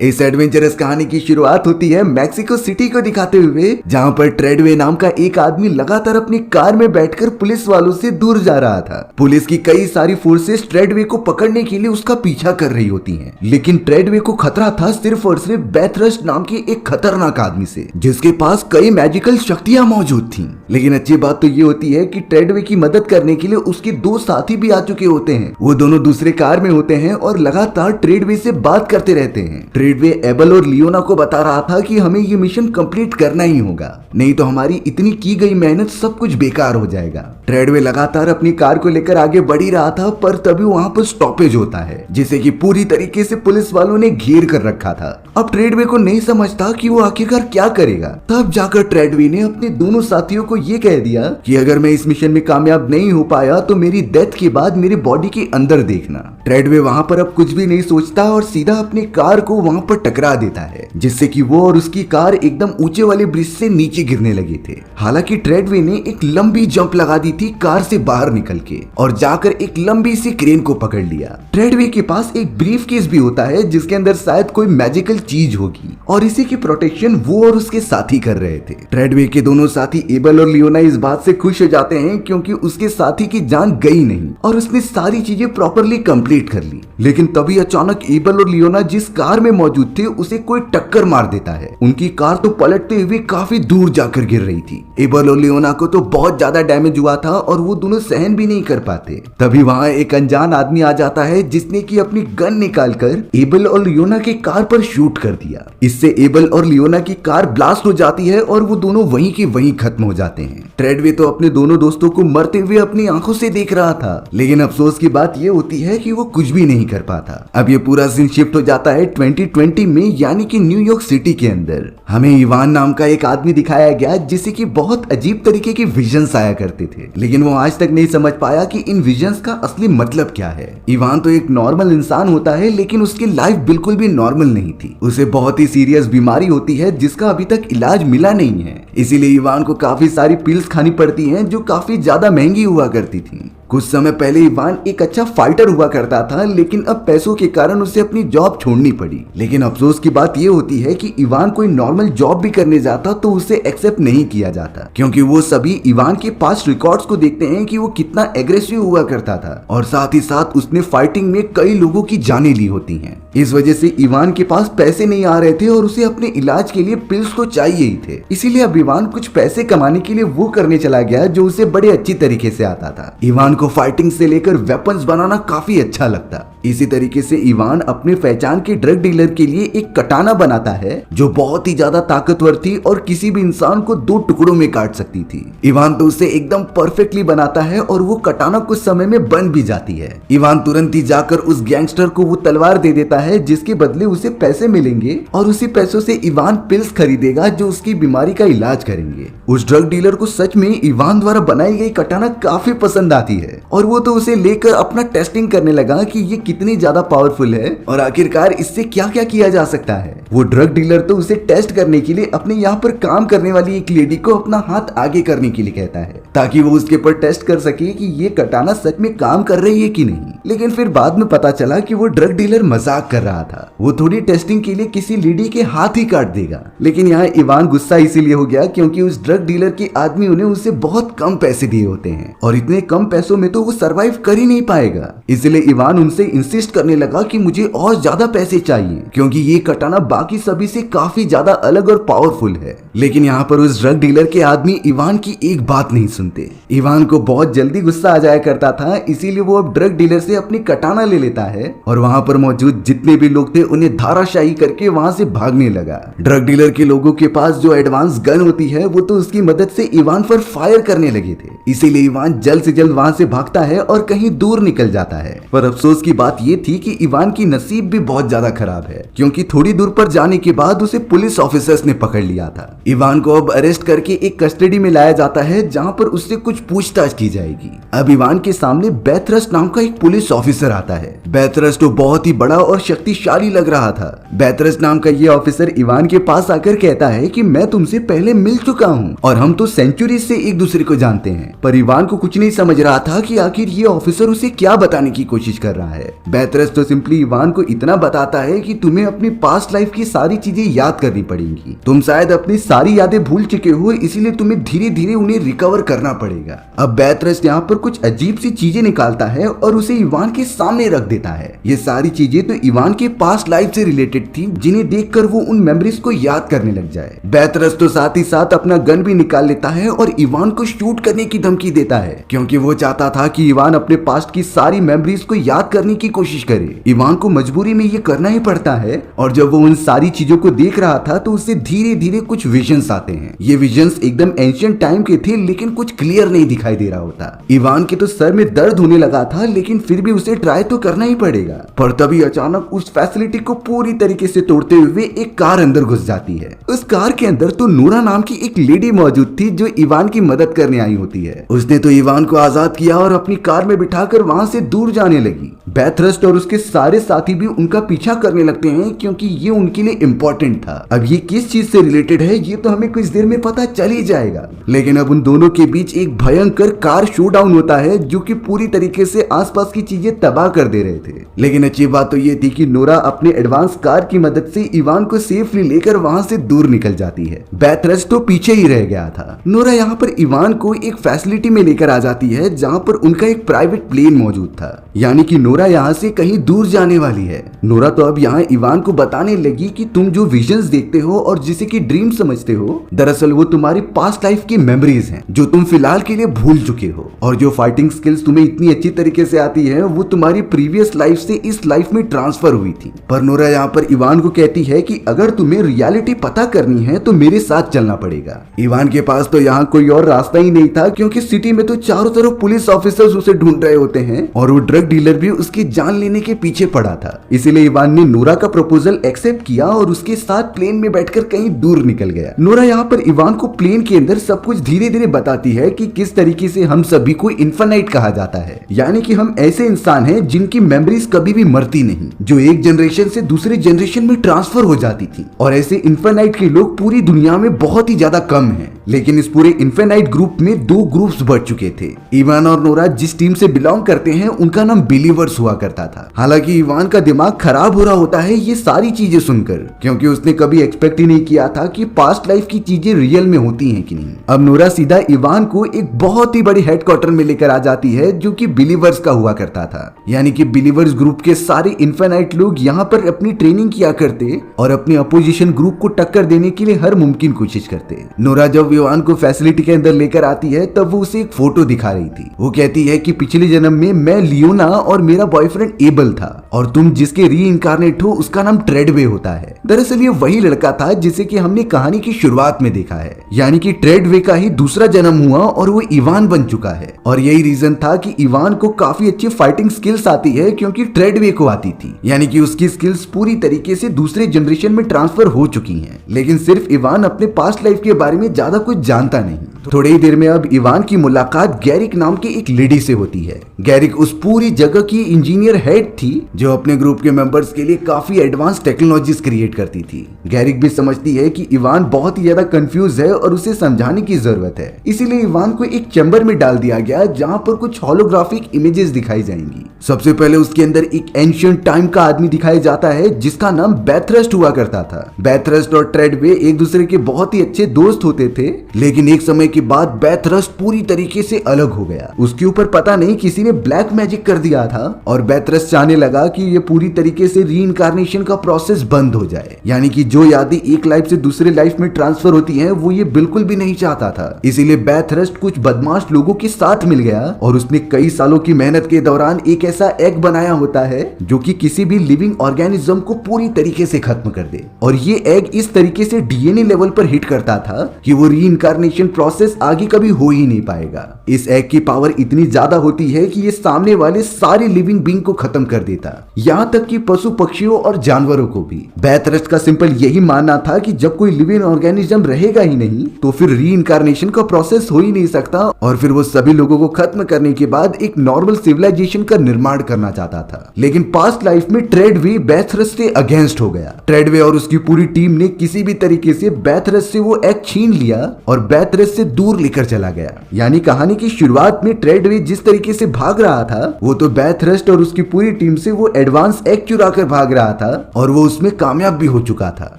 इस एडवेंचरस कहानी की शुरुआत होती है मैक्सिको सिटी को दिखाते हुए, जहाँ पर ट्रेडवे नाम का एक आदमी लगातार अपनी कार में बैठकर पुलिस वालों से दूर जा रहा था। पुलिस की कई सारी फोर्सेस ट्रेडवे को पकड़ने के लिए उसका पीछा कर रही होती हैं, लेकिन ट्रेडवे को खतरा था सिर्फ और सिर्फ बेथरस्ट नाम के एक खतरनाक आदमी से, जिसके पास कई मैजिकल शक्तियां मौजूद थी। लेकिन अच्छी बात तो ये होती है कि ट्रेडवे की मदद करने के लिए उसके दो साथी भी आ चुके होते हैं। वो दोनों दूसरे कार में होते हैं और लगातार ट्रेडवे से बात करते रहते हैं। ट्रेडवे एबल और लियोना को बता रहा था कि हमें ये मिशन कंप्लीट करना ही होगा, नहीं तो हमारी इतनी की गई मेहनत सब कुछ बेकार हो जाएगा। ट्रेडवे लगातार अपनी कार को लेकर आगे बढ़ ही रहा था, पर तभी वहाँ पर स्टॉपेज होता है, जिसे कि पूरी तरीके से पुलिस वालों ने घेर कर रखा था। अब ट्रेडवे को नहीं समझता कि वो आखिरकार क्या करेगा। तब जाकर ट्रेडवे ने अपने दोनों साथियों को ये कह दिया कि अगर मैं इस मिशन में कामयाब नहीं हो पाया तो मेरी डेथ के बाद मेरी बॉडी के अंदर देखना। ट्रेडवे वहाँ पर अब कुछ भी नहीं सोचता और सीधा अपनी कार को वहाँ पर टकरा देता है, जिससे कि वो और उसकी कार एकदम ऊंचे वाले ब्रिज से नीचे गिरने लगे थे। हालांकि ट्रेडवे ने एक लंबी जंप लगा दी थी कार से बाहर निकल के और जाकर एक लंबी सी क्रेन को पकड़ लिया। ट्रेडवे के पास एक ब्रीफ केस भी होता है, जिसके अंदर शायद कोई मैजिकल चीज होगी, और इसी की प्रोटेक्शन वो और उसके साथी कर रहे थे। ट्रेडवे के दोनों साथी एबल और लियोना इस बात से खुश हो जाते हैं क्योंकि उसके साथी की जान गई नहीं और उसने सारी चीजें प्रॉपरली कंप्लीट कर ली। लेकिन तभी अचानक एबल और लियोना जिस कार में मौजूद थे उसे कोई टक्कर मार देता है। उनकी कार तो पलटते हुए काफी दूर जाकर गिर रही थी। एबल और लियोना को तो बहुत ज्यादा डैमेज हुआ था और वो दोनों सहन भी नहीं कर पाते। तभी वहाँ एक अनजान आदमी आ जाता है, जिसने की अपनी गन निकालकर एबल और लियोना की कार पर शूट कर दिया। इससे एबल और लियोना की कार ब्लास्ट हो जाती है और वो दोनों वहीं के वहीं खत्म हो जाते हैं। ट्रेडवे तो अपने दोनों दोस्तों को मरते हुए अपनी आंखों से देख रहा था, लेकिन अफसोस की बात ये होती है कि वो कुछ भी नहीं कर पाता। अब ये पूरा सीन शिफ्ट हो जाता है 2020 में, यानी कि न्यूयॉर्क सिटी के अंदर। हमें इवान नाम का एक आदमी दिखाया गया, जिसे कि बहुत अजीब तरीके के विजन्स आया करते थे, लेकिन वो आज तक नहीं समझ पाया कि इन विजन्स का असली मतलब क्या है। इवान तो एक नॉर्मल इंसान होता है, लेकिन उसकी लाइफ बिल्कुल भी नॉर्मल नहीं थी। उसे बहुत ही सीरियस बीमारी होती है जिसका अभी तक इलाज मिला नहीं है, इसीलिए इवान को काफी सारी पिल्स खानी पड़ती हैं, जो काफी ज्यादा महंगी हुआ करती थी। कुछ समय पहले इवान एक अच्छा फाइटर हुआ करता था, लेकिन अब पैसों के कारण उसे अपनी जॉब छोड़नी पड़ी। लेकिन अफसोस की बात यह होती है कि इवान कोई नॉर्मल जॉब भी करने जाता तो उसे एक्सेप्ट नहीं किया जाता, क्योंकि वो सभी इवान के पास्ट रिकॉर्ड्स को देखते हैं कि वो कितना एग्रेसिव हुआ करता था और साथ ही साथ उसने फाइटिंग में कई लोगों की जानें ली होती हैं। इस वजह से इवान के पास पैसे नहीं आ रहे थे और उसे अपने इलाज के लिए पिल्स तो चाहिए ही थे। इसीलिए अब इवान कुछ पैसे कमाने के लिए वो करने चला गया जो उसे बड़े अच्छी तरीके से आता था। इवान को फाइटिंग से लेकर वेपन्स बनाना काफी अच्छा लगता। इसी तरीके से इवान अपने पहचान के ड्रग डीलर के लिए एक कटाना बनाता है, जो बहुत ही ज्यादा ताकतवर थी और किसी भी इंसान को 2 टुकड़ों में काट सकती थी। इवान तो उसे एकदम परफेक्टली बनाता है और वो कटाना कुछ समय में बन भी जाती है। इवान तुरंत ही जाकर उस गैंगस्टर को वो तलवार दे देता है, जिसके बदले उसे पैसे मिलेंगे और उसी पैसों से इवान पिल्स खरीदेगा जो उसकी बीमारी का इलाज करेंगे। उस ड्रग डीलर को सच में इवान द्वारा बनाई गई कटाना काफी पसंद आती है और वो तो उसे लेकर अपना टेस्टिंग करने लगा कि ये कितनी ज्यादा पावरफुल है और आखिरकार इससे क्या क्या किया जा सकता है। वो ड्रग डीलर तो उसे टेस्ट करने के लिए अपने यहाँ पर काम करने वाली एक लेडी को अपना हाथ आगे करने के लिए कहता है, ताकि वो उसके ऊपर टेस्ट कर सके कि ये कटाना सच में काम कर रही है कि नहीं। लेकिन फिर बाद में पता चला कि वो ड्रग डीलर मजाक कर रहा था, वो थोड़ी टेस्टिंग के लिए किसी लेडी के हाथ ही काट देगा। लेकिन यहाँ इवान गुस्सा इसीलिए हो गया क्योंकि उस ड्रग डीलर के आदमियों ने उसे बहुत कम पैसे दिए होते हैं और इतने कम पैसों में तो वो सरवाइव कर ही नहीं पाएगा। इसलिए इवान उनसे इंसिस्ट करने लगा कि मुझे और ज्यादा पैसे चाहिए, क्योंकि ये कटाना बाकी सभी से काफी ज्यादा अलग और पावरफुल है। लेकिन यहाँ पर उस ड्रग डीलर के आदमी इवान की एक बात नहीं सुनते। इवान को बहुत जल्दी गुस्सा आ जाया करता था, इसीलिए वो अब ड्रग डीलर से अपनी कटाना ले लेता है और वहाँ पर मौजूद जितने भी लोग थे उन्हें धाराशाही करके वहाँ से भागने लगा। ड्रग डीलर के लोगों के पास जो एडवांस गन होती है वो तो उसकी मदद से इवान पर फायर करने लगे थे, इसीलिए इवान जल्द से जल्द वहाँ से भागता है और कहीं दूर निकल जाता है। पर अफसोस की बात ये थी कि इवान की नसीब भी बहुत ज्यादा खराब है, क्योंकि थोड़ी दूर पर जाने के बाद उसे पुलिस ऑफिसर्स ने पकड़ लिया था। इवान को अब अरेस्ट करके एक कस्टडी में लाया जाता है, जहाँ पर उससे कुछ पूछताछ की जाएगी। अब इवान के सामने बेथरस्ट नाम का एक पुलिस ऑफिसर आता है। बेथरस्ट तो बहुत ही बड़ा और शक्तिशाली लग रहा था। बेथरस्ट नाम का ये ऑफिसर इवान के पास आकर कहता है कि मैं तुमसे पहले मिल चुका हूँ और हम तो सेंचुरी से एक दूसरे को जानते हैं। पर इवान को कुछ नहीं समझ रहा था कि आखिर ये ऑफिसर उसे क्या बताने की कोशिश कर रहा है। बेथरस्ट तो सिंपली इवान को इतना बताता है कि तुम्हें अपनी पास्ट लाइफ की सारी चीजें याद करनी पड़ेंगी। तुम शायद अपनी सारी यादें भूल चुके हो, इसीलिए तुम्हें धीरे धीरे उन्हें रिकवर करना पड़ेगा। अब बेथरस्ट यहाँ पर कुछ अजीब सी चीजें निकालता है और उसे इवान के सामने रख देता है। ये सारी चीजें तो इवान के पास्ट लाइफ से रिलेटेड थी, जिन्हें देखकर वो उन मेमोरीज को याद करने लग जाए। बेथरस्ट तो साथ ही साथ अपना गन भी निकाल लेता है और इवान को शूट करने की धमकी देता है, क्योंकि वो चाहता था कि इवान अपने पास्ट की सारी मेमोरीज को याद करने की कोशिश करे। इवान को मजबूरी में ये करना ही पड़ता है, और जब वो उन सारी चीजों को देख रहा था तो उसे धीरे धीरे कुछ विजन्स आते हैं। ये विजन्स एकदम एंशिएंट टाइम के थे, लेकिन कुछ क्लियर नहीं दिखाई दे रहा होता। इवान के तो सर में दर्द होने लगा था, लेकिन फिर भी उसे ट्राई तो करना ही पड़ेगा। पर तभी अचानक उस फैसिलिटी को पूरी तरीके से तोड़ते हुए एक कार अंदर घुस जाती है। उस कार के अंदर तो नूरा नाम की एक लेडी मौजूद थी, जो इवान की मदद करने आई होती है। उसने तो इवान को आजाद किया और अपनी कार में बिठाकर वहां से दूर जाने लगी। बेथरस्ट और उसके सारे साथी भी उनका पीछा करने लगते हैं, क्योंकि ये उनके लिए इम्पोर्टेंट था। अब ये किस चीज से रिलेटेड है ये तो हमें कुछ देर में पता चल ही जाएगा। लेकिन अब उन दोनों के बीच एक भयंकर कार शोडाउन होता है, जो कि पूरी तरीके से आसपास की चीजें तबाह कर दे रहे थे। लेकिन अच्छी बात तो ये थी कि नोरा अपने एडवांस कार की मदद से इवान को सेफली लेकर वहां से दूर निकल जाती है। बेथरस्ट तो पीछे ही रह गया था। नोरा यहाँ पर इवान को एक फैसिलिटी में लेकर आ जाती है, जहाँ पर उनका एक प्राइवेट प्लेन मौजूद था, यानी कि नोरा यहाँ से कहीं दूर जाने वाली है। नोरा तो अब यहाँ इवान को बताने लगी कि तुम जो विजन्स देखते हो और जिसे कि ड्रीम समझते हो, दरअसल वो तुम्हारी पास्ट लाइफ की मेमोरीज हैं, जो तुम फिलहाल के लिए भूल चुके हो। और जो फाइटिंग स्किल्स तुम्हें इतनी अच्छी तरीके से आती है, वो तुम्हारी प्रीवियस लाइफ से इस लाइफ में ट्रांसफर हुई थी। पर नोरा यहाँ पर इवान को कहती है कि अगर तुम्हें रियलिटी पता करनी है तो मेरे साथ चलना पड़ेगा। इवान के पास तो यहाँ कोई और रास्ता ही नहीं था, क्योंकि सिटी में तो चारों तरफ पुलिस ऑफिसर्स उसे ढूंढ रहे होते हैं और वो ड्रग डीलर भी उसकी जान लेने के पीछे पड़ा था। इसीलिए इवान ने नोरा का प्रपोजल एक्सेप्ट किया और उसके साथ प्लेन में बैठकर कहीं दूर निकल गया। नोरा यहाँ पर इवान को प्लेन के अंदर सब कुछ धीरे धीरे बताती है कि किस तरीके से हम सभी को इन्फिनाइट कहा जाता है, यानी कि हम ऐसे इंसान हैं जिनकी मेमोरीज कभी भी मरती नहीं, जो एक जनरेशन से दूसरे जनरेशन में ट्रांसफर हो जाती थी। और ऐसे इन्फिनाइट के लोग पूरी दुनिया में बहुत ही ज्यादा कम हैं। लेकिन इस पूरे इन्फिनाइट ग्रुप में दो ग्रुप्स बढ़ चुके थे। इवान और नोरा जिस टीम से बिलोंग करते हैं, उनका नाम बिलीवर्स हुआ करता था। हालांकि इवान का दिमाग खराब हो रहा होता है ये सारी चीजें सुनकर, क्योंकि उसने कभी एक्सपेक्ट ही नहीं किया था कि पास्ट लाइफ की चीजें रियल में होती हैं कि नहीं। अब नोरा सीधा इवान को एक बहुत ही बड़ी हेडक्वार्टर में लेकर आ जाती है, जो कि बिलीवर्स का हुआ करता था। यानी कि बिलीवर्स ग्रुप के सारे इन्फिनाइट लोग यहाँ पर अपनी ट्रेनिंग किया करते और अपने अपोजिशन ग्रुप को टक्कर देने के लिए हर मुमकिन कोशिश करते। नोरा जब इवान को फैसिलिटी के अंदर लेकर आती है, तब वो उसे एक फोटो दिखा रही थी। वो कहती है कि पिछले जन्म में मैं लियोना और मेरा बॉयफ्रेंड एबल था, और तुम जिसके री इनकारनेट हो उसका नाम ट्रेडवे होता है। दरअसल ये वही लड़का था जिसे कि हमने कहानी की शुरुआत में देखा है, यानी कि ट्रेडवे का ही दूसरा जन्म हुआ और वो इवान बन चुका है। और यही रीजन था कि इवान को काफी अच्छी फाइटिंग स्किल्स आती है, क्योंकि ट्रेडवे को आती थी, यानी कि उसकी स्किल्स पूरी तरीके से दूसरे जनरेशन में ट्रांसफर हो चुकी हैं। लेकिन सिर्फ इवान अपने पास्ट लाइफ के बारे में ज्यादा कुछ जानता नहीं। थोड़ी ही देर में अब इवान की मुलाकात गैरिक नाम की एक लेडी से होती है। गैरिक उस पूरी जगह की इंजीनियर हेड थी, जो अपने ग्रुप के मेंबर्स के लिए काफी एडवांस टेक्नोलॉजीज क्रिएट करती थी। गैरिक भी समझती है कि इवान बहुत ही ज्यादा कंफ्यूज है और उसे समझाने की जरूरत है। इसीलिए इवान को एक चैम्बर में डाल दिया गया, जहां पर कुछ होलोग्राफिक इमेजेस दिखाई जाएंगी। सबसे पहले उसके अंदर एक एंशिएंट टाइम का आदमी दिखाया जाता है, जिसका नाम बेथरस्ट हुआ करता था। बेथरस्ट और ट्रेडवे एक दूसरे के बहुत ही अच्छे दोस्त होते थे, लेकिन एक समय के बाद बेथरस्ट पूरी तरीके से अलग हो गया। उसके ऊपर पता नहीं किसी ने ब्लैक मैजिक कर दिया था, और बेथरस्ट चाहने लगा कि ये पूरी तरीके से रीइंकारनेशन का प्रोसेस बंद हो जाए, यानी कि जो यादें एक लाइफ से दूसरे लाइफ में ट्रांसफर होती हैं, वो ये बिल्कुल भी नहीं चाहता था। इसीलिए बेथरस्ट कुछ बदमाश लोगों के साथ मिल गया और उसने कई सालों की मेहनत के दौरान एक ऐसा एग बनाया होता है जो कि किसी भी लिविंग ऑर्गेनिज्म को पूरी तरीके से खत्म कर दे। और ये एग इस तरीके से डीएनए लेवल पर हिट करता था कि वो रीइंकारनेशन प्रोसेस प्रोसेस आगे कभी हो ही नहीं पाएगा। इस एग की पावर इतनी ज्यादा होती है कि ये सामने वाले सारे लिविंग बीइंग को खत्म कर देता, यहाँ तक कि पशु पक्षियों और जानवरों को भी। बैथरस्ट का सिंपल यही मानना था कि जब कोई लिविंग ऑर्गेनिज्म रहेगा ही नहीं तो फिर रीइंकार्नेशन का प्रोसेस हो ही नहीं सकता, और फिर वो सभी लोगों को खत्म करने के बाद एक नॉर्मल सिविलाइजेशन का निर्माण करना चाहता था। लेकिन पास्ट लाइफ में ट्रेडवे बैथरस्ट से अगेंस्ट हो गया। ट्रेडवे और उसकी पूरी टीम ने किसी भी तरीके से बैथरस्ट से वो एग छीन लिया और बैथरस्ट से दूर लेकर चला गया। यानी कहानी की शुरुआत में ट्रेडवे जिस तरीके से भाग रहा था वो तो बैथरस्ट और उसकी पूरी टीम से वो एडवांस एग चुरा कर भाग रहा था और वो उसमें कामयाब भी हो चुका था।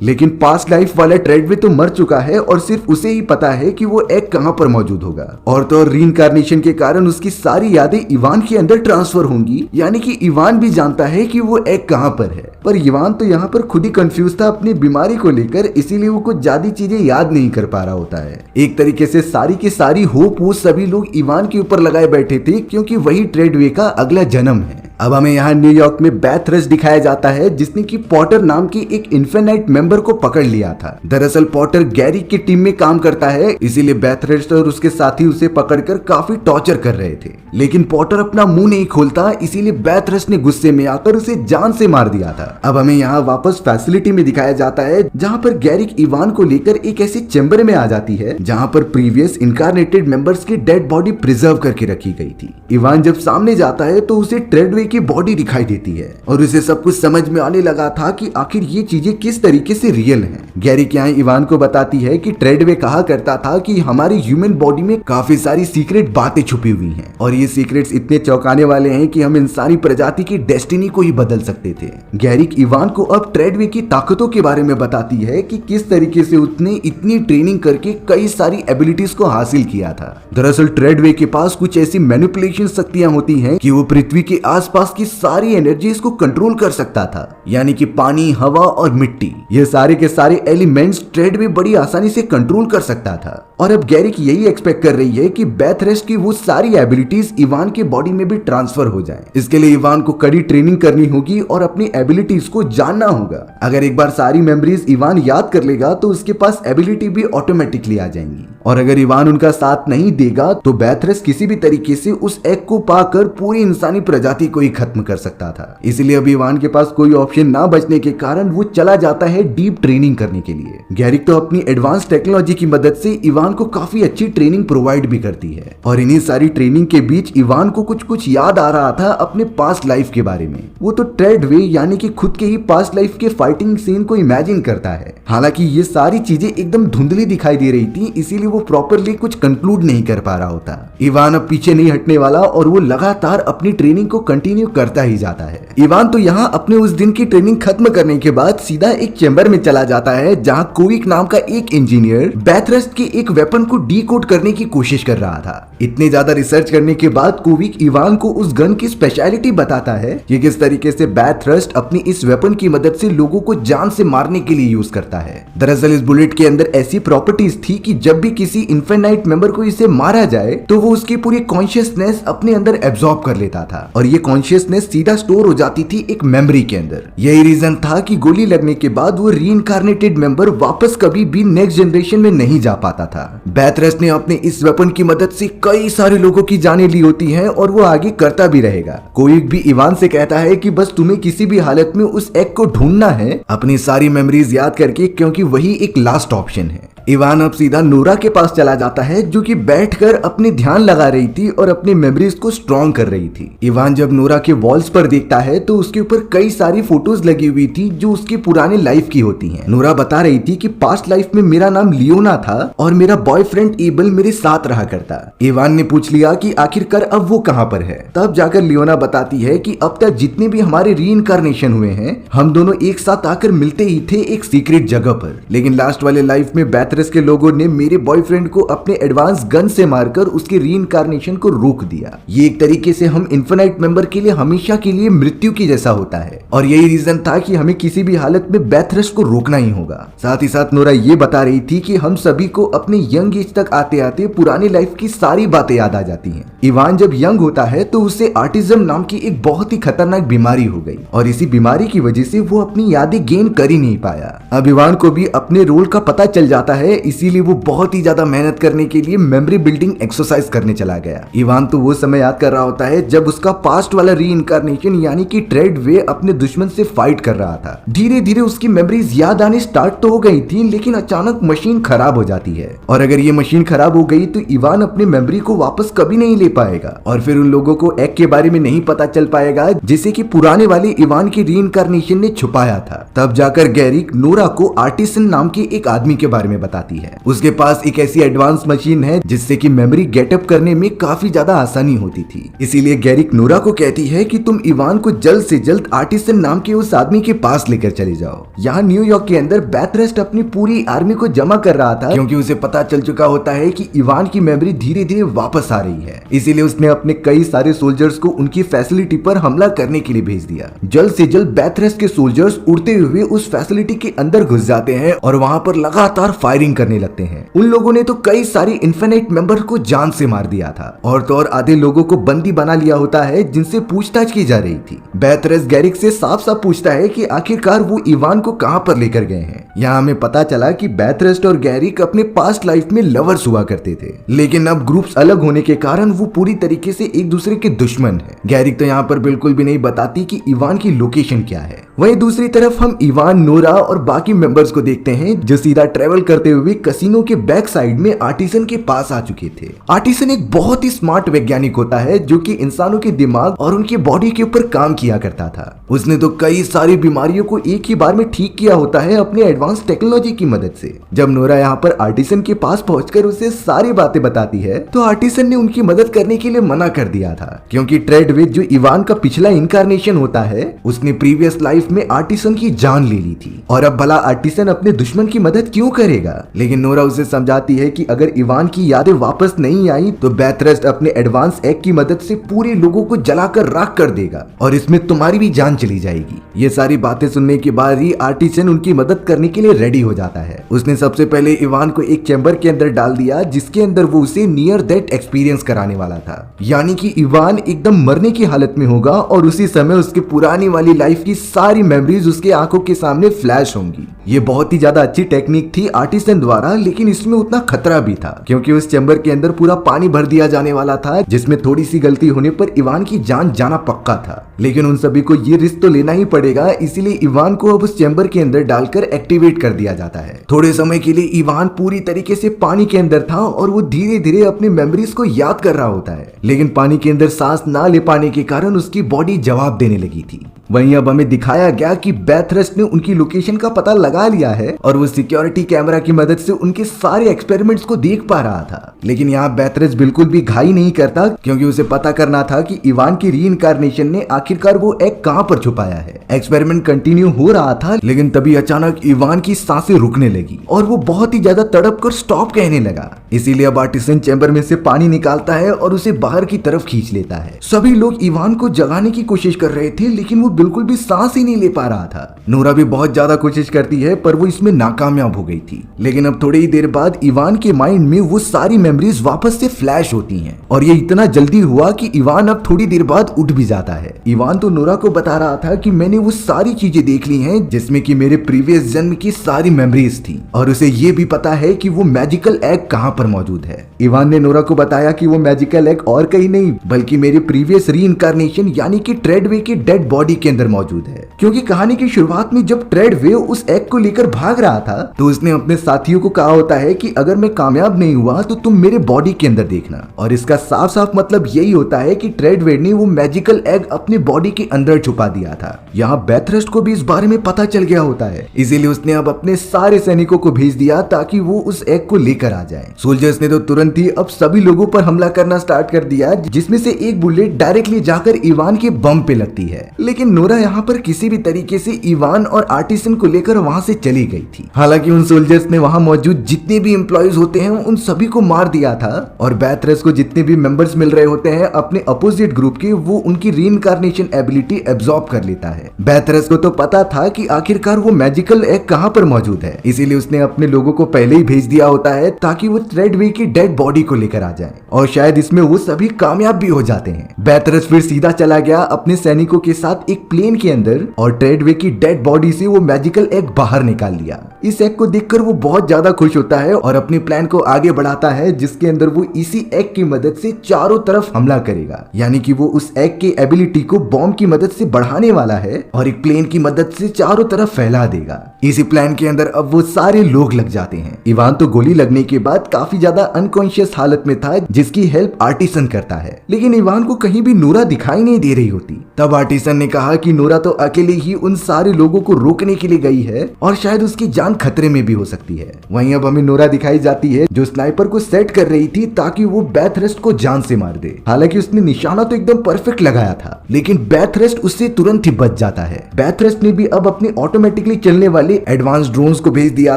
लेकिन पास्ट लाइफ वाला ट्रेडवे तो मर चुका है और सिर्फ उसे ही पता है कि वो एग कहां पर मौजूद होगा। और तो रीइंकार्नेशन के कारण उसकी सारी यादें इवान के अंदर ट्रांसफर होंगी, यानी कि इवान भी जानता है कि वो एग कहां पर है। पर इवान तो यहाँ पर खुद ही कंफ्यूज था अपनी बीमारी को लेकर, इसीलिए वो कुछ ज्यादा चीजें याद नहीं कर पा रहा होता है। एक तरीके से सारी की सारी होप वो सभी लोग इवान के ऊपर लगाए बैठे थे, क्योंकि वही ट्रेडवे का अगला जन्म है। अब हमें यहाँ न्यूयॉर्क में बैथरस्ट दिखाया जाता है, जिसने कि पॉटर नाम की एक इन्फिनाइट मेंबर को पकड़ लिया था। दरअसल पॉटर गैरी की टीम में काम करता है, इसीलिए बैथरस्ट और उसके साथी उसे पकड़कर काफी टॉर्चर कर रहे थे। लेकिन पॉटर अपना मुंह नहीं खोलता, इसीलिए बैथरस्ट ने गुस्से में आकर उसे जान से मार दिया था। अब हमें यहाँ वापस फैसिलिटी में दिखाया जाता है, जहाँ पर गैरिक इवान को लेकर एक ऐसी चैम्बर में आ जाती है जहाँ पर प्रीवियस इनकारनेटेड मेंबर्स की डेड बॉडी प्रिजर्व करके रखी गई थी। इवान जब सामने जाता है तो उसे ट्रेडवे की बॉडी दिखाई देती है और उसे सब कुछ समझ में आने लगा था कि आखिर ये चीजें किस तरीके से रियल हैं। गैरिक यहाँ इवान को बताती है कि ट्रेडवे कहा करता था कि हमारी ह्यूमन बॉडी में काफी सारी सीक्रेट बातें छुपी हुई हैं और ये सीक्रेट्स इतने चौंकाने वाले हैं कि हम इंसानी प्रजाति की डेस्टिनी को ही बदल सकते थे। गैरिक इवान को अब ट्रेडवे की ताकतों के बारे में बताती है कि किस तरीके से उसने इतनी ट्रेनिंग करके कई सारी एबिलिटीज को हासिल किया था। दरअसल ट्रेडवे के पास कुछ ऐसी मैनिपुलेशन शक्तियां होती हैं कि वो पृथ्वी के आसपास की सारी एनर्जीज को कंट्रोल कर सकता था, यानी कि पानी, हवा और मिट्टी, ये सारे के सारे एलिमेंट्स ट्रेडवे बड़ी आसानी से कंट्रोल कर सकता था। और अब गैरिक यही एक्सपेक्ट कर रही है कि बैथरस्ट की वो सारी एबिलिटीज इवान के बॉडी में भी ट्रांसफर हो जाए। इसके लिए इवान को कड़ी ट्रेनिंग करनी होगी और अपनी एबिलिटीज को जानना होगा। अगर एक बार सारी मेमोरीज इवान याद कर लेगा तो उसके पास एबिलिटी भी ऑटोमेटिकली आ जाएंगी। और अगर इवान उनका साथ नहीं देगा तो बैथरस्ट किसी भी तरीके से उस एग को पाकर पूरी इंसानी प्रजाति को ही खत्म कर सकता था। इसलिए अब इवान के पास कोई ऑप्शन ना बचने के कारण वो चला जाता है डीप ट्रेनिंग करने के लिए। गैरिक तो अपनी एडवांस टेक्नोलॉजी की मदद से इवान को काफी अच्छी ट्रेनिंग प्रोवाइड भी करती है और इन्हीं सारी ट्रेनिंग के बीच इवान को कुछ याद आ रहा था अपने पास्ट लाइफ के बारे में। वो तो ट्रेडवे यानी कि खुद के ही पास्ट लाइफ के फाइटिंग सीन को इमेजिन करता है। हालांकि ये सारी चीजें एकदम धुंधली दिखाई दे रही थी, इसीलिए वो प्रॉपरली कुछ कंक्लूड नहीं कर पा रहा होता। इवान अब पीछे नहीं हटने वाला और वो लगातार अपनी ट्रेनिंग को कंटिन्यू करता ही जाता है। इवान तो यहाँ अपने उस दिन की ट्रेनिंग खत्म करने के बाद सीधा एक चैम्बर में चला जाता है, जहाँ कोविक नाम का एक इंजीनियर बैथरस्ट के एक वेपन को डीकोड करने की कोशिश कर रहा था। इतने ज्यादा रिसर्च करने के बाद कोविक इवान को उस गन की स्पेशलिटी बताता है कि किस तरीके से बैथरस्ट अपनी इस वेपन की मदद से लोगों को जान से मारने के लिए यूज करता है। दरअसल इस बुलेट के अंदर ऐसी प्रॉपर्टीज थी कि जब भी किसी इन्फिनाइट मेंबर को इसे मारा जाए तो वो उसकी पूरी कॉन्शियसनेस अपने अंदर एब्जॉर्ब कर लेता था और ये कॉन्शियसनेस सीधा स्टोर हो जाती थी एक मेमोरी के अंदर। यही रीजन था कि गोली लगने के बाद वो रीइंकार्नेटेड मेंबर वापस कभी भी नेक्स्ट जनरेशन में नहीं जा पाता था। बैथरस्ट ने अपने इस वेपन की मदद से कई सारे लोगों की जानें ली होती हैं और वो आगे करता भी रहेगा। कोविक भी इवान से कहता है कि बस तुम्हें किसी भी हालत में उस एग को ढूंढना है अपनी सारी मेमोरीज याद करके, क्योंकि वही एक लास्ट ऑप्शन है। इवान अब सीधा नोरा के पास चला जाता है, जो कि बैठकर अपने ध्यान लगा रही थी और अपनी मेमोरीज को स्ट्रॉन्ग कर रही थी। इवान जब नोरा के वॉल्स पर देखता है तो उसके ऊपर कई सारी फोटोज लगी हुई थी जो उसकी पुराने लाइफ की होती हैं। नोरा बता रही थी कि पास्ट लाइफ में मेरा नाम लियोना था और मेरा बॉयफ्रेंड एबल मेरे साथ रहा करता। इवान ने पूछ लिया कि आखिरकार अब वो कहाँ पर है। तब जाकर लियोना बताती है कि अब तक जितने भी हमारे रीइंकार्नेशन हुए हैं हम दोनों एक साथ आकर मिलते ही थे एक सीक्रेट जगह पर, लेकिन लास्ट वाले लाइफ में बैथरस्ट के लोगों ने मेरे बॉयफ्रेंड को अपने एडवांस गन से मारकर उसके रीइंकार्नेशन को रोक दिया। ये एक तरीके से हम इन्फिनाइट मेंबर के लिए हमेशा के लिए मृत्यु की जैसा होता है और यही रीजन था कि हमें किसी भी हालत में बैथरस्ट को रोकना ही होगा। साथ ही साथ नोरा ये बता रही थी कि हम सभी को अपने यंग एज तक आते आते पुरानी लाइफ की सारी बातें याद आ जाती हैं। इवान जब यंग होता है तो उसे ऑटिज्म नाम की एक बहुत ही खतरनाक बीमारी हो गई और इसी बीमारी की वजह से वो अपनी यादें गेन कर ही नहीं पाया। अब इवान को भी अपने रोल का पता चल जाता है, इसीलिए वो बहुत ही ज्यादा मेहनत करने के लिए मेमोरी बिल्डिंग एक्सरसाइज करने चला गया। इवान तो वो समय याद कर रहा होता है जब उसका पास्ट वाला रीइंकार्नेशन यानी कि ट्रेडवे अपने दुश्मन से फाइट कर रहा था। धीरे धीरे उसकी मेमोरीज याद आने स्टार्ट तो हो गई थी, लेकिन अचानक मशीन खराब हो जाती है और अगर ये मशीन खराब हो गई तो इवान अपनी मेमोरी को वापस कभी नहीं ले पाएगा और फिर उन लोगों को एग के बारे में नहीं पता चल पाएगा जिसे कि पुराने वाले इवान की रीइंकार्नेशन ने छुपाया था। तब जाकर गैरिक नोरा को आर्टिसन नाम के एक आदमी के बारे में बताती है। उसके पास एक ऐसी एडवांस मशीन है जिससे कि मेमोरी गेटअप करने में काफी ज्यादा आसानी होती थी। इसीलिए गैरिक नोरा को कहती है कि तुम इवान को जल्द से जल्द आर्टिसन नाम के उस आदमी के पास लेकर चले जाओ। यहाँ न्यूयॉर्क के अंदर बैथरेस्ट अपनी पूरी आर्मी को जमा कर रहा था क्योंकि उसे पता चल चुका होता है कि इवान की मेमोरी धीरे धीरे वापस आ रही है। इसीलिए उसने अपने कई सारे सोल्जर्स को उनकी फैसिलिटी पर हमला करने के लिए भेज दिया। जल्द से जल्द बैथरेस्ट के सोल्जर्स उड़ते हुए उस फैसिलिटी के अंदर घुस जाते हैं और वहां पर लगातार फायरिंग करने लगते हैं। उन लोगों ने तो कई सारी इन्फिनिट मेंबर को जान से मार दिया था और तो और आधे लोगों को बंदी बना लिया होता है जिनसे पूछताछ की जा रही थी। बैथरेस्ट गैरिक से साफ साफ पूछता है कि आखिरकार वो इवान को कहां पर लेकर गए हैं। यहाँ हमें पता चला कि बैथरेस्ट और गैरिक अपने पास्ट लाइफ में लवर्स हुआ करते थे, लेकिन अब ग्रुप्स अलग होने के कारण वो पूरी तरीके से एक दूसरे के दुश्मन है। गैरिक तो यहाँ पर बिल्कुल भी नहीं बताती कि इवान की लोकेशन क्या है। वहीं दूसरी तरफ हम इवान, नोरा और बाकी मेंबर्स को देखते हैं जो सीधा ट्रेवल करते हुए कसिनो के बैक साइड में आर्टिसन के पास आ चुके थे। आर्टिसन एक बहुत ही स्मार्ट वैज्ञानिक होता है जो कि इंसानों के दिमाग और उनके बॉडी के ऊपर काम किया करता था। उसने तो कई सारी बीमारियों को एक ही बार में ठीक किया होता है अपने एडवांस टेक्नोलॉजी की मदद से। जब नोरा यहाँ पर आर्टिसन के पास पहुंचकर उसे सारी बातें बताती है तो आर्टिसन ने उनकी मदद करने के लिए मना कर दिया था क्योंकि ट्रेडवे जो इवान का पिछला इनकारनेशन होता है उसने प्रीवियस लाइफ में आर्टिसन की जान ले ली थी और अब भला आर्टिसन अपने दुश्मन की मदद क्यों करेगा। लेकिन नोरा उसे समझाती है कि अगर इवान की यादें वापस नहीं आई तो बैथरेस्ट अपने एडवांस एग की मदद से पूरे लोगों को जलाकर राख कर देगा और इसमें तुम्हारी भी जान चली जाएगी। ये सारी बातें सुनने के बाद ही आर्टिसन उनकी मदद करने के लिए रेडी हो जाता है। उसने सबसे पहले इवान को एक चैम्बर के अंदर डाल दिया जिसके अंदर वो उसे नियर डेथ एक्सपीरियंस कराने वाला था, यानी कि इवान एकदम मरने की हालत में होगा और उसी समय उसके पुरानी वाली लाइफ की सारी मेमोरीज उसके आंखों के सामने फ्लैश होंगी। ये बहुत ही ज्यादा अच्छी टेक्निक थी आर्टिसन द्वारा, लेकिन इसमें उतना खतरा भी था क्योंकि उस चैम्बर के अंदर पूरा पानी भर दिया जाने वाला था जिसमें थोड़ी सी गलती होने पर इवान की जान जाना पक्का था। लेकिन उन सभी को ये रिस्क तो लेना ही पड़ेगा, इसीलिए इवान को अब उस चैम्बर के अंदर डालकर एक्टिवेट कर दिया जाता है। थोड़े समय के लिए इवान पूरी तरीके से पानी के अंदर था और वो धीरे धीरे अपने मेमोरीज को याद कर रहा होता है, लेकिन पानी के अंदर सांस ना ले पाने के कारण उसकी बॉडी जवाब देने लगी थी। वहीं अब हमें दिखाया गया कि बैथरेस्ट ने उनकी लोकेशन का पता लगा लिया है और वो सिक्योरिटी कैमरा की मदद से उनके सारे एक्सपेरिमेंट्स को देख पा रहा था। लेकिन यहाँ बैथरेस्ट बिल्कुल भी घाई नहीं करता क्योंकि उसे पता करना था कि इवान की रीइंकार्नेशन ने आखिरकार वो एग कहां पर छुपाया है। एक्सपेरिमेंट कंटिन्यू हो रहा था, लेकिन तभी अचानक इवान की सांसें रुकने लगी और वो बहुत ही ज्यादा तड़प कर स्टॉप कहने लगा। इसीलिए अब आर्टिसन चैम्बर में से पानी निकालता है और उसे बाहर की तरफ खींच लेता है। सभी लोग इवान को जगाने की कोशिश कर रहे थे, लेकिन वो बिल्कुल भी सांस ही नहीं ले पा रहा था। नोरा भी बहुत ज्यादा कोशिश करती है पर वो इसमें नाकामयाब हो गई थी। लेकिन अब थोड़ी ही देर बाद इवान के माइंड में वो सारी मेमोरीज वापस से फ्लैश होती हैं और ये इतना जल्दी हुआ कि इवान अब थोड़ी देर बाद उठ भी जाता है। इवान तो नोरा को बता रहा था कि मैंने वो सारी चीजें देख ली हैं जिसमें कि मेरे प्रीवियस जन्म की सारी मेमोरीज थी और उसे ये भी पता है कि वो मैजिकल एग कहां पर मौजूद है। इवान ने नोरा को बताया कि वो मैजिकल एग और कहीं नहीं बल्कि मेरे प्रीवियस रीइंकार्नेशन यानी कि ट्रेडवे के डेड बॉडी के अंदर मौजूद है। क्योंकि कहानी की शुरुआत में जब ट्रेडवे उस एग को लेकर भाग रहा था तो उसने अपने साथियों को कहा होता है कि अगर मैं कामयाब नहीं हुआ तो तुम मेरे बॉडी के अंदर देखना, और इसका साफ साफ मतलब यही होता है कि ट्रेडवे ने वो मैजिकल एग अपने बॉडी के अंदर छुपा दिया था। यहाँ बैथरेस्ट को भी इस बारे में पता चल गया होता है, इसीलिए उसने अब अपने सारे सैनिकों को भेज दिया ताकि वो उस एग को लेकर आ जाए। सोल्जर्स ने तो तुरंत ही अब सभी लोगों पर हमला करना स्टार्ट कर दिया जिसमें से एक बुलेट डायरेक्टली जाकर इवान के बम पे लगती है। लेकिन नोरा यहाँ पर किसी भी तरीके से इवान और आर्टिसन को लेकर वहां से चली गई थी। हालांकि उन सोल्जर्स ने वहां मौजूद जितने भी एम्प्लॉयज होते हैं उन सभी को मार दिया था और बैथरेस्ट को जितने भी मेंबर्स मिल रहे होते हैं अपने अपोजिट ग्रुप के, वो उनकी रीइंकार्नेशन एबिलिटी एब्जॉर्ब कर लेता है। बैथरेस्ट को तो पता था कि आखिरकार वो मैजिकल एग कहां पर मौजूद है, इसीलिए उसने अपने लोगों को पहले ही भेज दिया होता है ताकि वो ट्रेडवे की डेड बॉडी को लेकर आ जाएं और शायद इसमें वो सभी कामयाब भी हो जाते हैं। बैथरस फिर सीधा चला गया अपने सैनिकों के साथ एक प्लेन के अंदर और ट्रेडवे की डेड बॉडी से वो मैजिकल एग बाहर निकाल लिया। इस एग को देखकर वो बहुत ज्यादा खुश होता है और अपने प्लान को आगे बढ़ाता है, जिसके अंदर वो इसी एग की मदद से चारों तरफ हमला करेगा। यानी कि वो उस एग की एबिलिटी को बॉम्ब की मदद से बढ़ाने वाला है और एक प्लेन की मदद से चारों तरफ फैला देगा। इसी प्लान के अंदर अब वो सारे लोग लग जाते हैं। इवान तो गोली लगने के बाद काफी ज्यादा अनकॉन्शियस हालत में था, जिसकी हेल्प आर्टिसन करता है, लेकिन इवान को कहीं भी नोरा दिखाई नहीं दे रही होती। तब आर्टिसन ने कहा कि नोरा तो अकेले ही उन सारे लोगों को रोकने के लिए गई है और शायद उसकी जान खतरे में भी हो सकती है। वहीं अब हमें नोरा दिखाई जाती है जो स्नाइपर को सेट कर रही थी ताकि वो बैथरस्ट को जान से मार दे। हालांकि उसने निशाना तो एकदम परफेक्ट लगाया था, लेकिन बैथरस्ट उससे तुरंत ही बच जाता है। बैथरस्ट ने भी अब अपने ऑटोमेटिकली चलने वाले एडवांस ड्रोन्स को भेज दिया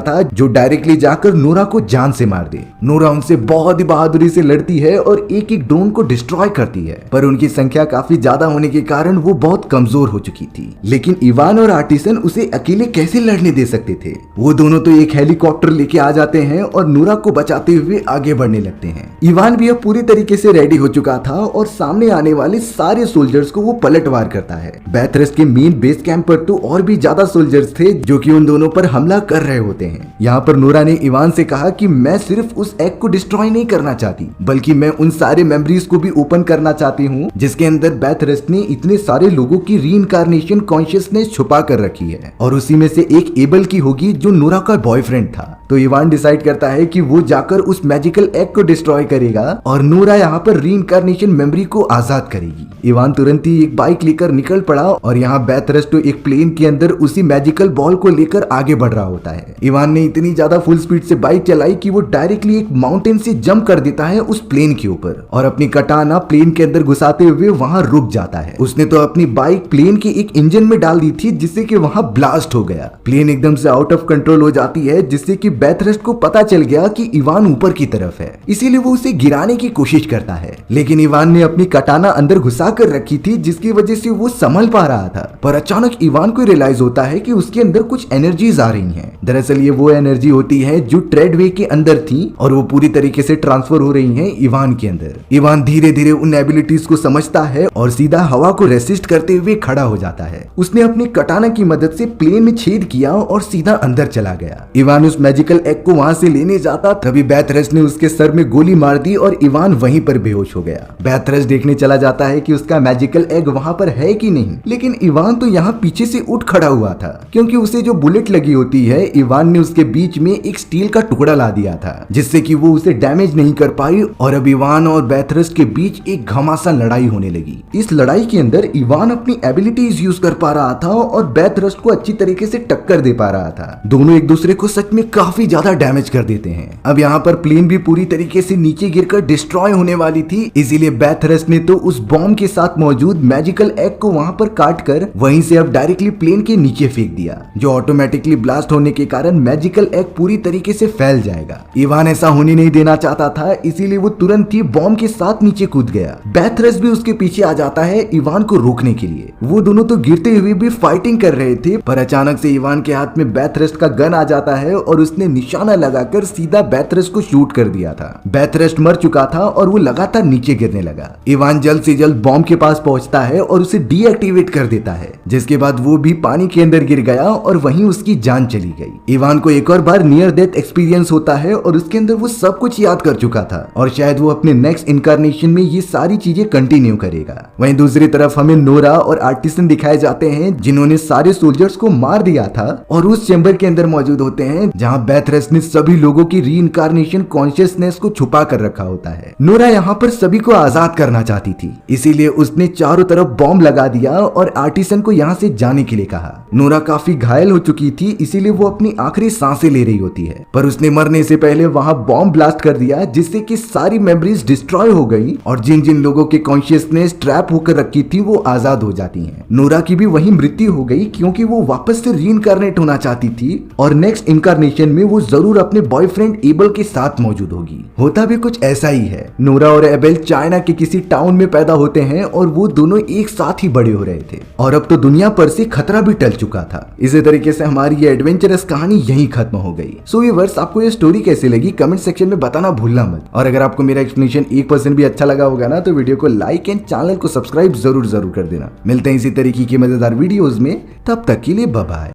था जो डायरेक्टली जाकर नोरा को जान से मार दे। नोरा उनसे बहुत ही बहादुरी से लड़ती है और एक एक ड्रोन को डिस्ट्रॉय करती है, पर उनकी संख्या काफी ज्यादा होने के कारण वो बहुत कमजोर हो चुकी थी। लेकिन इवान और आर्टिसन उसे अकेले कैसे लड़ने दे सकते थे। वो दोनों तो एक हेलीकॉप्टर लेके आ जाते हैं और नोरा को बचाते हुए आगे बढ़ने लगते हैं। इवान भी अब पूरी तरीके से रेडी हो चुका था और सामने आने वाले सारे सोल्जर्स को वो पलटवार करता है। बैथरस्ट के मेन बेस कैंप पर तो और भी ज्यादा सोल्जर्स थे जो कि उन दोनों पर हमला कर रहे होते हैं। यहाँ पर नोरा ने इवान से कहा कि मैं सिर्फ उस एग को डिस्ट्रॉय नहीं करना चाहती, बल्कि मैं उन सारे मेमोरीज को भी ओपन करना चाहती हूँ जिसके अंदर बैथरस्ट ने इतने सारे लोगों की रीइंकार्नेशन कॉन्शियसनेस छुपा कर रखी है और उसी में से एक एबल की होगी जो नोरा का बॉयफ्रेंड था। तो इवान डिसाइड करता है कि वो जाकर उस मैजिकल एग को डिस्ट्रॉय करेगा और नोरा यहाँ पर रीइंकार्नेशन मेमोरी को आजाद करेगी। इवान तुरंत ही एक बाइक लेकर निकल पड़ा और यहाँ बैथरस्ट तो एक प्लेन के अंदर उसी मैजिकल बॉल को लेकर आगे बढ़ रहा होता है। इवान ने इतनी ज्यादा फुल स्पीड से बाइक चलाई कि वो डायरेक्टली एक माउंटेन से जंप कर देता है उस प्लेन के ऊपर और अपनी कटाना प्लेन के अंदर घुसाते हुए वहां रुक जाता है। उसने तो अपनी बाइक प्लेन के एक इंजन में डाल दी थी जिससे कि वहां ब्लास्ट हो गया। प्लेन एकदम से आउट ऑफ कंट्रोल हो जाती है जिससे कि बैथरस्ट को पता चल गया कि इवान ऊपर की तरफ है, इसीलिए वो उसे गिराने की कोशिश करता है। लेकिन इवान ने अपनी कटाना अंदर घुसा कर रखी थी जिसकी वजह से वो संभल पा रहा था, पर अचानक इवान को रियलाइज होता है कि उसके अंदर कुछ एनर्जीज आ रही हैं। दरअसल ये वो एनर्जी होती है जो ट्रेडवे के अंदर थी और वो पूरी तरीके से ट्रांसफर हो रही हैं इवान के अंदर। इवान धीरे धीरे उन एबिलिटीज को समझता है और सीधा हवा को रेसिस्ट करते हुए खड़ा हो जाता है। उसने अपनी कटाना की मदद से प्लेन में छेद किया और सीधा अंदर चला गया। इवान उस मैजिकल एग को वहां से लेने जाता तभी बैथरस्ट ने उसके सर में गोली मार दी और इवान वहीं पर बेहोश हो गया। बैथरस्ट देखने चला जाता है कि उसका मैजिकल एग वहां पर है कि नहीं, लेकिन इवान तो यहाँ पीछे से उठ खड़ा हुआ था क्योंकि उसे जो बुलेट लगी होती है इवान ने उसके बीच में एक स्टील का टुकड़ा ला दिया था जिससे कि वो उसे डैमेज नहीं कर पाई और अब इवान और बैथरस्ट के बीच एक घमासान लड़ाई होने लगी। इस लड़ाई के अंदर इवान अपनी एबिलिटीज यूज कर पा रहा था और बैथरस्ट को अच्छी तरीके से टक्कर दे पा रहा था। दोनों एक दूसरे को सच में काफी ज्यादा डैमेज कर देते हैं। अब यहाँ पर प्लेन भी पूरी तरीके से नीचे गिरकर डिस्ट्रॉय होने वाली थी, इसीलिए बैथरस्ट ने तो उस बॉम्ब के साथ मौजूद मैजिकल एग को वहां पर काट कर वहीं से अब डायरेक्टली प्लेन के नीचे फेंक दिया, जो ऑटोमेटिकली ब्लास्ट होने के कारण मैजिकल एग पूरी तरीके से फैल जाएगा। इवान ऐसा होने नहीं देना चाहता था, इसीलिए वो तुरंत ही बॉम्ब के साथ नीचे कूद गया। बैथरस्ट भी उसके पीछे आ जाता है इवान को रोकने के लिए। वो दोनों तो गिरते हुए भी फाइटिंग कर रहे थे, पर अचानक से इवान के हाथ में बैथरस्ट का गन आ जाता है और उसने निशाना लगाकर सीधा बैथरस्ट को शूट कर दिया था। बैथरस्ट मर चुका था और वो लगातार नीचे गिरने लगा। इवान जल्द से जल्द बॉम्ब के पास पहुंचता है और उसे डीएक्टिवेट कर देता है, जिसके बाद वो भी पानी के अंदर गिर गया और वहीं उसकी जान चली गई। इवान को एक और बार नियर डेथ एक्सपीरियंस होता है और उसके अंदर वो सब कुछ याद कर चुका था और शायद वो अपने नेक्स्ट इनकारनेशन में ये सारी चीजें कंटिन्यू करेगा। वहीं दूसरी तरफ हमें नोरा और आर्टिसन दिखाए जाते हैं जिन्होंने सारे सोल्जर्स को मार दिया था और उस चैम्बर के अंदर मौजूद होते हैं जहां बैथरस्ट ने सभी लोगों की रीइंकार्नेशन कॉन्शियसनेस को छुपा कर रखा होता है। नोरा यहाँ पर सभी को आजाद करना चाहती थी, इसीलिए उसने चारों तरफ बॉम्ब लगा दिया और आर्टिसन को यहाँ से जाने के लिए कहा। नोरा काफी घायल हो चुकी थी, इसीलिए वो अपनी आखिरी सांसें ले रही होती है, पर उसने मरने से पहले वहां बॉम्ब ब्लास्ट कर दिया जिससे कि सारी मेमोरीज डिस्ट्रॉय हो गई और जिन जिन लोगों के कॉन्शियसनेस ट्रैप होकर रखी थी वो आजाद हो जाती हैं। नोरा की भी वही मृत्यु हो गई क्योंकि वो वापस से रीइंकार्नेट होना चाहती थी और नेक्स्ट इनकारनेशन में में वो जरूर अपने बॉयफ्रेंड एबल के साथ मौजूद होगी। होता भी कुछ ऐसा ही है। नोरा और एबेल चाइना के किसी टाउन में पैदा होते हैं और वो दोनों एक साथ ही बड़े हो रहे थे और अब तो दुनिया पर से खतरा भी टल चुका था। इसी तरीके से हमारी ये एडवेंचरस कहानी यहीं खत्म हो गई। सो व्यूअर्स, आपको ये स्टोरी कैसी लगी कमेंट सेक्शन में बताना भूलना मत। और अगर आपको मेरा एक्सप्लेनेशन 1% भी अच्छा लगा होगा ना तो वीडियो को लाइक एंड चैनल को सब्सक्राइब जरूर कर देना। मिलते हैं इसी तरीके की मजेदार वीडियोस में, तब तक के लिए बाय बाय।